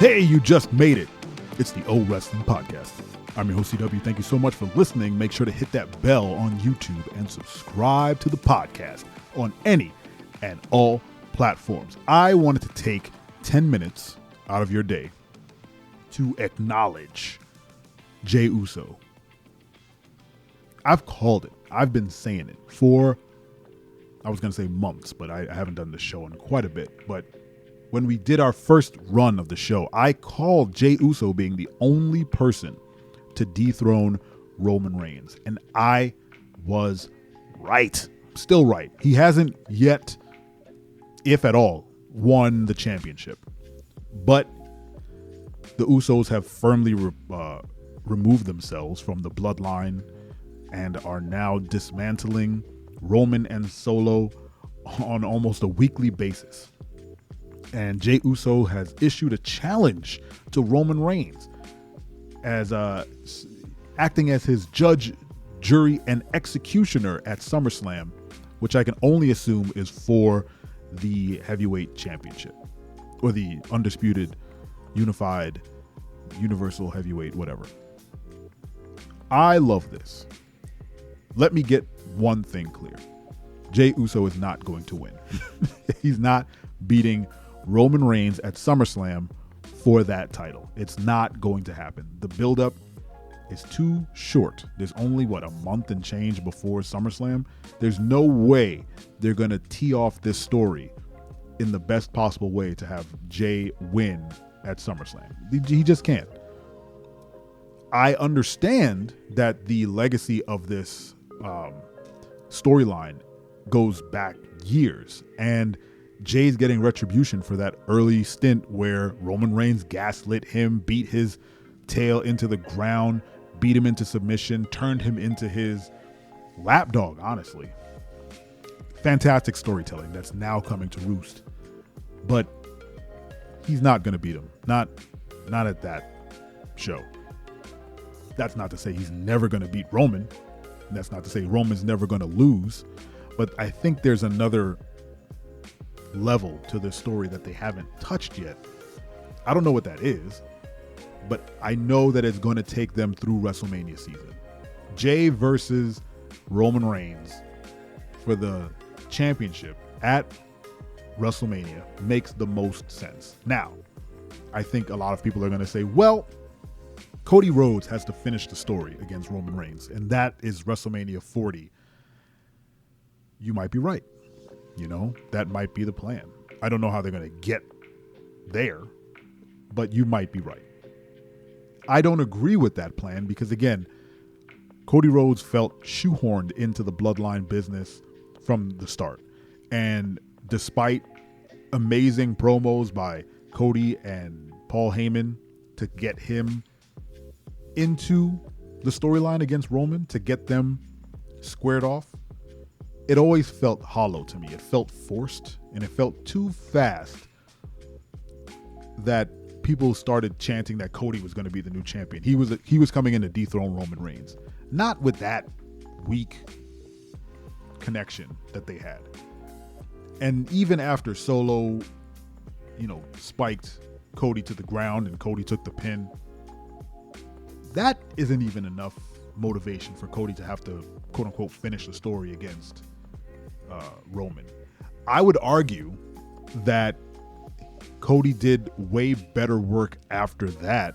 Hey, you just made it. It's the O Wrestling Podcast. I'm your host, CW. Thank you so much for listening. Make sure to hit that bell on YouTube and subscribe to the podcast on any and all platforms. I wanted to take 10 minutes out of your day to acknowledge Jey Uso. I've called it. I've been saying it for, I was going to say months, but I haven't done the show in quite a bit. But when we did our first run of the show, I called Jey Uso being the only person to dethrone Roman Reigns. And I was right. Still right. He hasn't yet, if at all, won the championship. But the Usos have firmly removed themselves from the bloodline and are now dismantling Roman and Solo on almost a weekly basis. And Jey Uso has issued a challenge to Roman Reigns as acting as his judge, jury, and executioner at SummerSlam, which I can only assume is for the heavyweight championship or the undisputed, unified, universal heavyweight, whatever. I love this. Let me get one thing clear. Jey Uso is not going to win. He's not beating Roman Reigns at SummerSlam for that title. It's not going to happen. The buildup is too short. There's only, a month and change before SummerSlam? There's no way they're going to tee off this story in the best possible way to have Jey win at SummerSlam. He just can't. I understand that the legacy of this storyline goes back years, and Jay's getting retribution for that early stint where Roman Reigns gaslit him, beat his tail into the ground, beat him into submission, turned him into his lapdog, honestly. Fantastic storytelling that's now coming to roost. But he's not going to beat him. Not at that show. That's not to say he's never going to beat Roman. That's not to say Roman's never going to lose. But I think there's another level to this story that they haven't touched yet. I don't know what that is, but I know that it's going to take them through WrestleMania season. Jey versus Roman Reigns for the championship at WrestleMania makes the most sense. Now, I think a lot of people are going to say, well, Cody Rhodes has to finish the story against Roman Reigns, and that is WrestleMania 40. You might be right. That might be the plan. I don't know how they're going to get there, but you might be right. I don't agree with that plan because, again, Cody Rhodes felt shoehorned into the bloodline business from the start. And despite amazing promos by Cody and Paul Heyman to get him into the storyline against Roman, to get them squared off, it always felt hollow to me. It felt forced, and it felt too fast that people started chanting that Cody was going to be the new champion. He was coming in to dethrone Roman Reigns, not with that weak connection that they had. And even after Solo, spiked Cody to the ground and Cody took the pin, that isn't even enough motivation for Cody to have to, quote unquote, finish the story against Roman. I would argue that Cody did way better work after that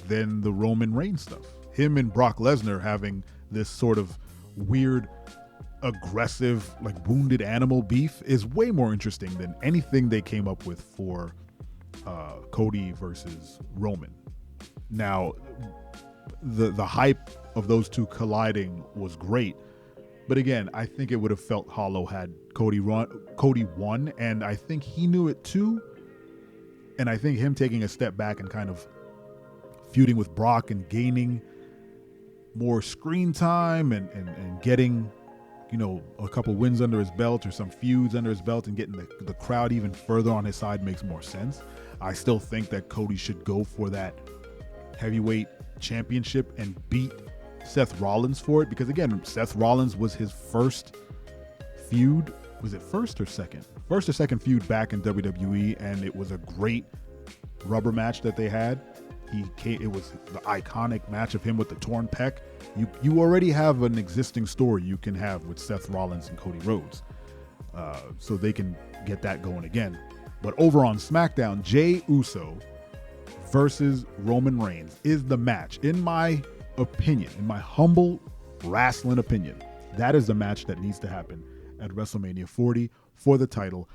than the Roman Reigns stuff. Him and Brock Lesnar having this sort of weird, aggressive, wounded animal beef is way more interesting than anything they came up with for Cody versus Roman. Now, the hype of those two colliding was great, but again, I think it would have felt hollow had Cody won, and I think he knew it too. And I think him taking a step back and kind of feuding with Brock and gaining more screen time and getting, a couple wins under his belt or some feuds under his belt and getting the crowd even further on his side makes more sense. I still think that Cody should go for that heavyweight championship and beat Seth Rollins for it, because again, Seth Rollins was his first feud. Was it first or second? First or second feud back in WWE, and it was a great rubber match that they had. It was the iconic match of him with the torn pec. You already have an existing story you can have with Seth Rollins and Cody Rhodes. So they can get that going again. But over on SmackDown, Jey Uso versus Roman Reigns is the match, in my opinion, in my humble wrestling opinion. That is the match that needs to happen at WrestleMania 40 for the title.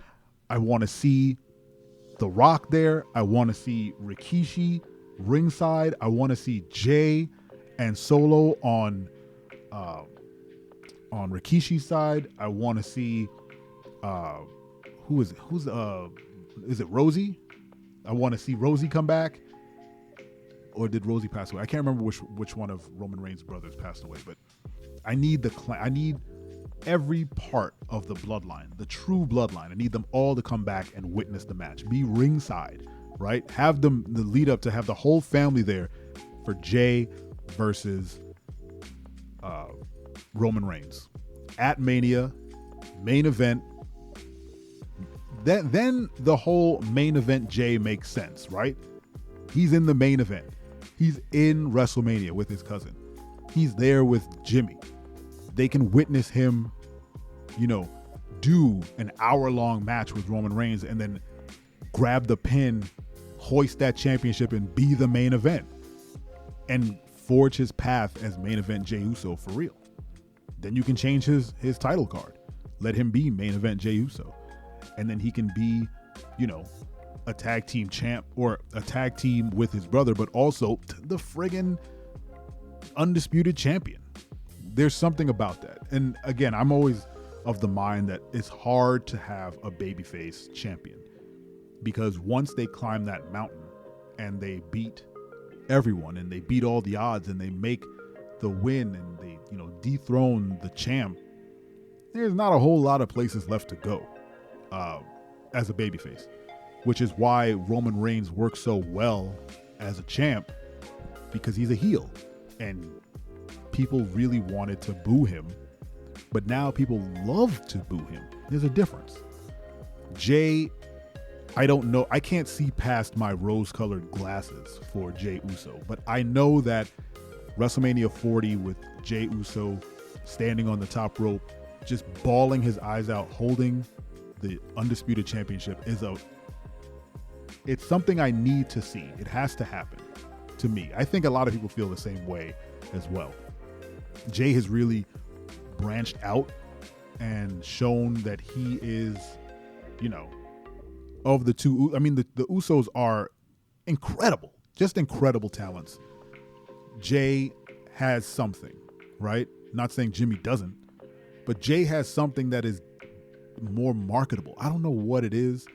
I want to see The Rock there. I want to see Rikishi ringside. I want to see Jey and Solo on Rikishi's side. I want to see is it Rosie? I want to see Rosie come back. Or did Rosie pass away? I can't remember which one of Roman Reigns' brothers passed away, but I need I need every part of the bloodline, the true bloodline. I need them all to come back and witness the match. Be ringside, right? Have them the lead up to have the whole family there for Jey versus Roman Reigns at Mania, main event. Then the whole main event Jey makes sense, right? He's in the main event. He's in WrestleMania with his cousin. He's there with Jimmy. They can witness him, do an hour-long match with Roman Reigns and then grab the pin, hoist that championship, and be the main event. And forge his path as main event Jey Uso for real. Then you can change his title card. Let him be main event Jey Uso. And then he can be, a tag team champ or a tag team with his brother, but also the friggin' undisputed champion. There's something about that. And again, I'm always of the mind that it's hard to have a babyface champion, because once they climb that mountain and they beat everyone and they beat all the odds and they make the win and they, dethrone the champ, there's not a whole lot of places left to go as a babyface. Which is why Roman Reigns works so well as a champ, because he's a heel and people really wanted to boo him, but now people love to boo him. There's a difference. Jey, I don't know. I can't see past my rose-colored glasses for Jey Uso, but I know that WrestleMania 40 with Jey Uso standing on the top rope, just bawling his eyes out, holding the Undisputed Championship it's something I need to see. It has to happen to me. I think a lot of people feel the same way as well. Jey has really branched out and shown that he is, of the two. I mean, the Usos are incredible, just incredible talents. Jey has something, right? Not saying Jimmy doesn't, but Jey has something that is more marketable. I don't know what it is.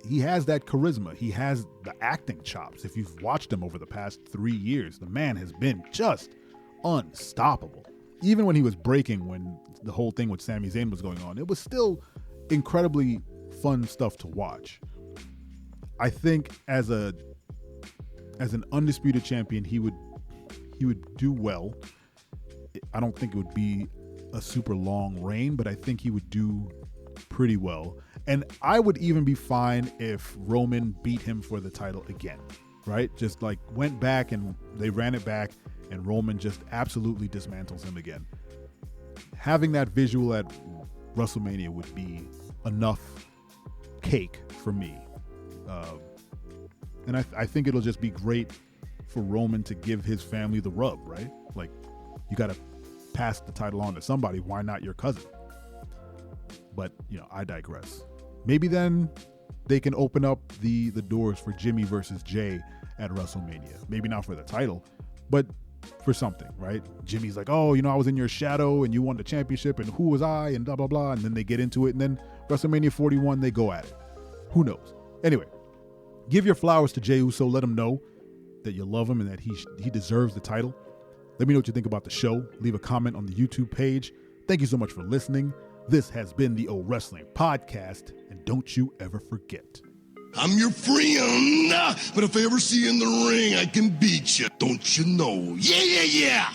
He has that charisma. He has the acting chops. If you've watched him over the past 3 years, the man has been just unstoppable. Even when he was breaking, when the whole thing with Sami Zayn was going on, it was still incredibly fun stuff to watch. I think as an undisputed champion, he would do well. I don't think it would be a super long reign, but I think he would do pretty well. And I would even be fine if Roman beat him for the title again, right? Just like went back and they ran it back and Roman just absolutely dismantles him again. Having that visual at WrestleMania would be enough cake for me. And I think it'll just be great for Roman to give his family the rub, right? Like, you got to pass the title on to somebody. Why not your cousin? But, I digress. Maybe then they can open up the doors for Jimmy versus Jey at WrestleMania. Maybe not for the title, but for something, right? Jimmy's like, oh, I was in your shadow and you won the championship and who was I and blah, blah, blah. And then they get into it. And then WrestleMania 41, they go at it. Who knows? Anyway, give your flowers to Jey Uso. Let him know that you love him and that he deserves the title. Let me know what you think about the show. Leave a comment on the YouTube page. Thank you so much for listening. This has been the O Wrestling Podcast, and don't you ever forget, I'm your friend, but if I ever see you in the ring, I can beat you. Don't you know? Yeah, yeah, yeah.